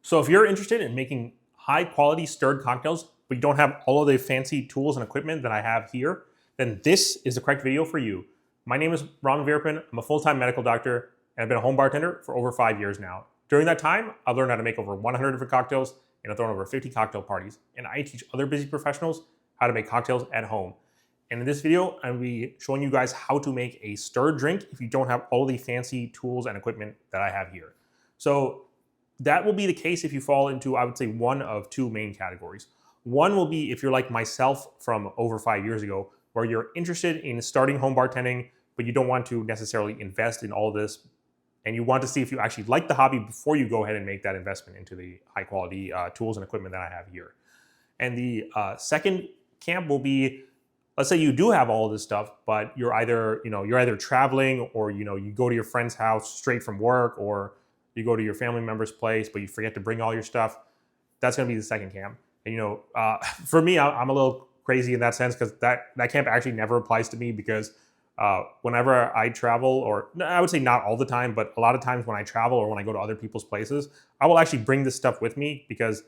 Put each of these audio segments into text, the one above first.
So if you're interested in making high quality stirred cocktails, but you don't have all of the fancy tools and equipment that I have here, then this is the correct video for you. My name is Ron Veerpin. I'm a full-time medical doctor, and I've been a home bartender for over 5 years now. During that time, I've learned how to make over 100 different cocktails, and I've thrown over 50 cocktail parties. And I teach other busy professionals how to make cocktails at home. And in this video, I'm going to be showing you guys how to make a stirred drink if you don't have all the fancy tools and equipment that I have here. So that will be the case if you fall into, I would say, one of two main categories. One will be if you're like myself from over 5 years ago, where you're interested in starting home bartending, but you don't want to necessarily invest in all this, and you want to see if you actually like the hobby before you go ahead and make that investment into the high quality tools and equipment that I have here. And the second camp will be, let's say you do have all of this stuff, but you're either traveling, or you go to your friend's house straight from work, or you go to your family member's place, but you forget to bring all your stuff. That's going to be the second camp. And for me, I'm a little crazy in that sense, because that camp actually never applies to me, because whenever I travel, or I would say not all the time, but a lot of times when I travel or when I go to other people's places, I will actually bring this stuff with me, because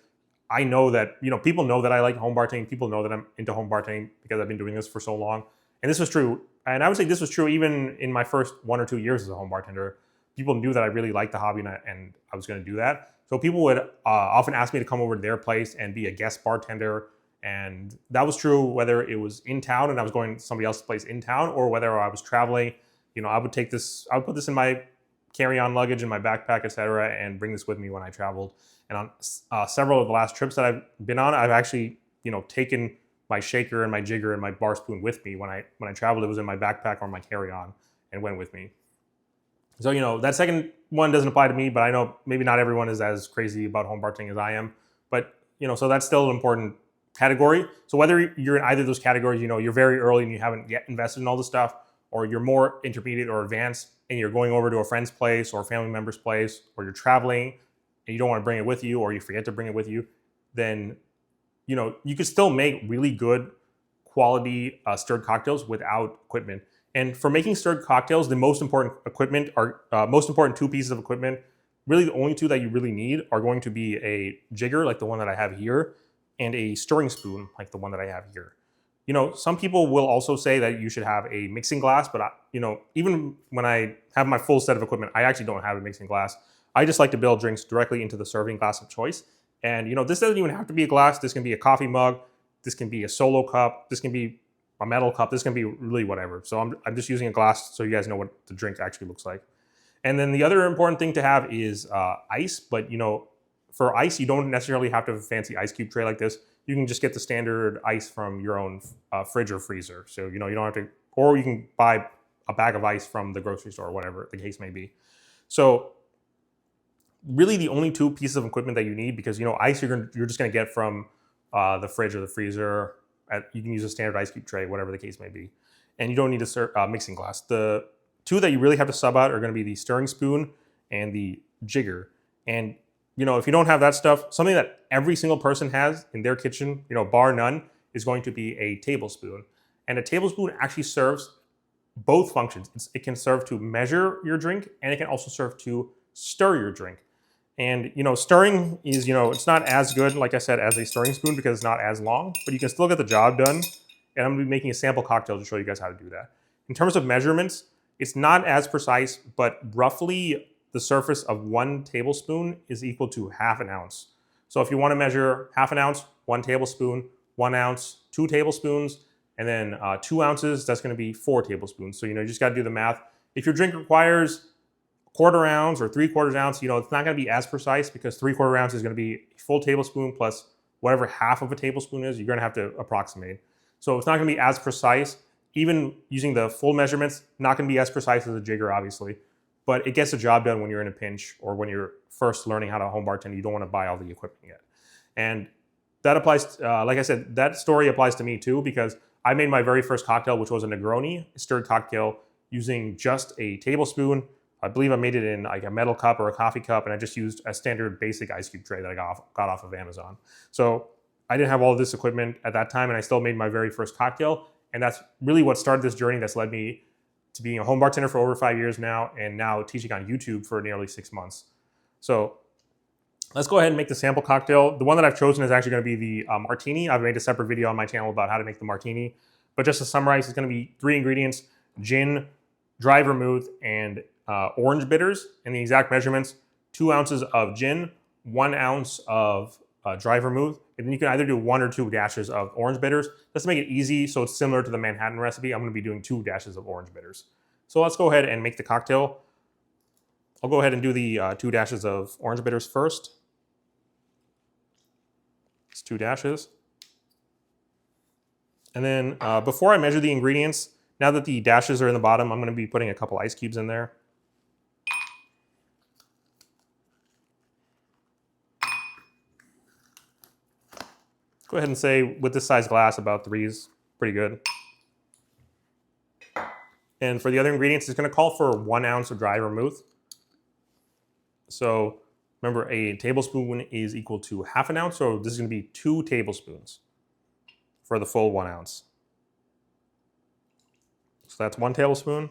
I know that, people know that I like home bartending. People know that I'm into home bartending because I've been doing this for so long. And this was true. And I would say this was true even in my first 1 or 2 years as a home bartender. People knew that I really liked the hobby, and I was going to do that. So people would often ask me to come over to their place and be a guest bartender. And that was true whether it was in town and I was going to somebody else's place in town, or whether I was traveling. I would put this in my carry-on luggage in my backpack, etc., and bring this with me when I traveled. And on several of the last trips that I've been on, I've actually taken my shaker and my jigger and my bar spoon with me. When I traveled, it was in my backpack or my carry-on and went with me. So, that second one doesn't apply to me, but I know maybe not everyone is as crazy about home bartending as I am. But, so that's still an important category. So whether you're in either of those categories, you're very early and you haven't yet invested in all this stuff, or you're more intermediate or advanced and you're going over to a friend's place or a family member's place, or you're traveling and you don't want to bring it with you, or you forget to bring it with you, then, you could still make really good quality stirred cocktails without equipment. And for making stirred cocktails, the most important two pieces of equipment, really the only two that you really need, are going to be a jigger, like the one that I have here, and a stirring spoon, like the one that I have here. Some people will also say that you should have a mixing glass, but even when I have my full set of equipment, I actually don't have a mixing glass. I just like to build drinks directly into the serving glass of choice. And this doesn't even have to be a glass. This can be a coffee mug. This can be a solo cup. This can be a metal cup. This can be really whatever. So I'm just using a glass so you guys know what the drink actually looks like. And then the other important thing to have is ice. But for ice, you don't necessarily have to have a fancy ice cube tray like this. You can just get the standard ice from your own fridge or freezer. So you don't have to, or you can buy a bag of ice from the grocery store, or whatever the case may be. So really the only two pieces of equipment that you need, because ice you're just going to get from the fridge or the freezer. You can use a standard ice cube tray, whatever the case may be. And you don't need a mixing glass. The two that you really have to sub out are going to be the stirring spoon and the jigger. And, if you don't have that stuff, something that every single person has in their kitchen, bar none, is going to be a tablespoon. And a tablespoon actually serves both functions. It can serve to measure your drink, and it can also serve to stir your drink. And, stirring is, it's not as good, like I said, as a stirring spoon, because it's not as long, but you can still get the job done. And I'm going to be making a sample cocktail to show you guys how to do that. In terms of measurements, it's not as precise, but roughly the surface of 1 tablespoon is equal to half an ounce. So if you want to measure half an ounce, 1 tablespoon, 1 ounce, 2 tablespoons, and then 2 ounces, that's going to be 4 tablespoons. So, you just got to do the math. If your drink requires 1/4 ounce or 3/4 ounce, it's not going to be as precise, because 3/4 ounce is going to be a full tablespoon plus whatever half of a tablespoon is. You're going to have to approximate. So it's not going to be as precise. Even using the full measurements, not going to be as precise as a jigger, obviously. But it gets the job done when you're in a pinch, or when you're first learning how to home bartend. You don't want to buy all the equipment yet. And that applies, like I said, that story applies to me too, because I made my very first cocktail, which was a Negroni stirred cocktail, using just a tablespoon. I believe I made it in like a metal cup or a coffee cup, and I just used a standard basic ice cube tray that I got off of Amazon. So I didn't have all of this equipment at that time, and I still made my very first cocktail. And that's really what started this journey that's led me to being a home bartender for over 5 years now, and now teaching on YouTube for nearly 6 months. So Let's go ahead and make the sample cocktail. The one that I've chosen is actually going to be the Martini. I've made a separate video on my channel about how to make the Martini. But just to summarize, it's going to be 3 ingredients: gin, dry vermouth, and orange bitters. And the exact measurements: 2 ounces of gin, 1 ounce of dry vermouth, and then you can either do 1 or 2 dashes of orange bitters. Let's make it easy so it's similar to the Manhattan recipe. I'm going to be doing 2 dashes of orange bitters. So let's go ahead and make the cocktail. I'll go ahead and do the 2 dashes of orange bitters first. It's 2 dashes. And then before I measure the ingredients, now that the dashes are in the bottom, I'm going to be putting a couple ice cubes in there. Go ahead and say with this size glass, about 3 is pretty good. And for the other ingredients, it's going to call for 1 ounce of dry vermouth. So remember, a tablespoon is equal to half an ounce, so this is going to be 2 tablespoons for the full 1 ounce. So that's 1 tablespoon.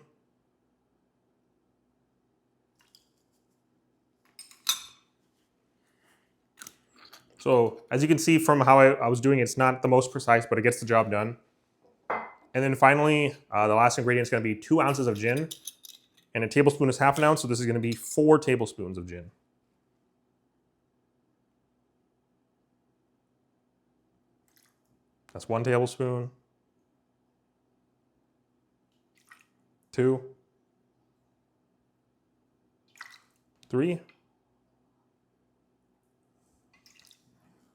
So as you can see from how I was doing it, it's not the most precise, but it gets the job done. And then finally, the last ingredient is going to be 2 ounces of gin. And a tablespoon is half an ounce, so this is going to be 4 tablespoons of gin. That's 1 tablespoon. 2. 3.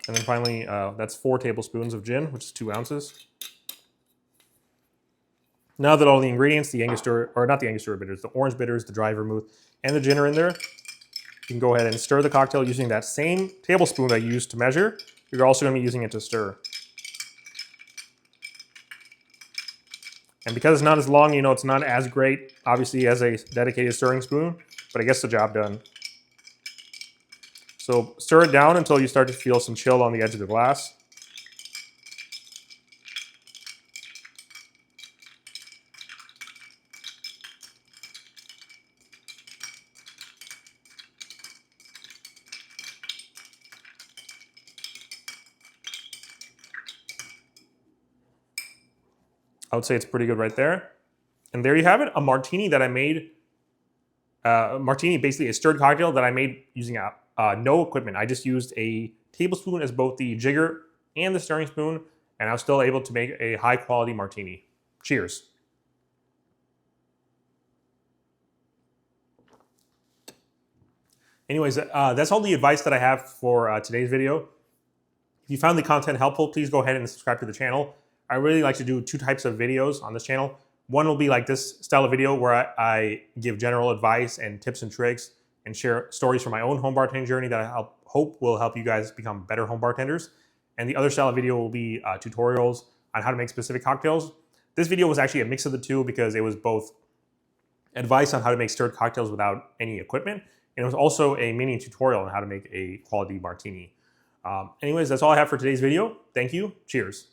And then finally, that's 4 tablespoons of gin, which is 2 ounces. Now that all the ingredients, the Angostura, or not the Angostura bitters, the orange bitters, the dry vermouth, and the gin are in there, you can go ahead and stir the cocktail using that same tablespoon that you used to measure. You're also going to be using it to stir. And because it's not as long, you know, it's not as great, obviously, as a dedicated stirring spoon, but it gets the job done. So stir it down until you start to feel some chill on the edge of the glass. I would say it's pretty good right there. And there you have it, a martini that I made. Martini, basically a stirred cocktail that I made using no equipment. I just used a tablespoon as both the jigger and the stirring spoon, and I was still able to make a high quality martini. Cheers. Anyways, that's all the advice that I have for today's video. If you found the content helpful, please go ahead and subscribe to the channel. I really like to do 2 types of videos on this channel. One will be like this style of video where I give general advice and tips and tricks and share stories from my own home bartending journey that I hope will help you guys become better home bartenders. And the other style of video will be tutorials on how to make specific cocktails. This video was actually a mix of the 2 because it was both advice on how to make stirred cocktails without any equipment, and it was also a mini tutorial on how to make a quality martini. Anyways, that's all I have for today's video. Thank you. Cheers.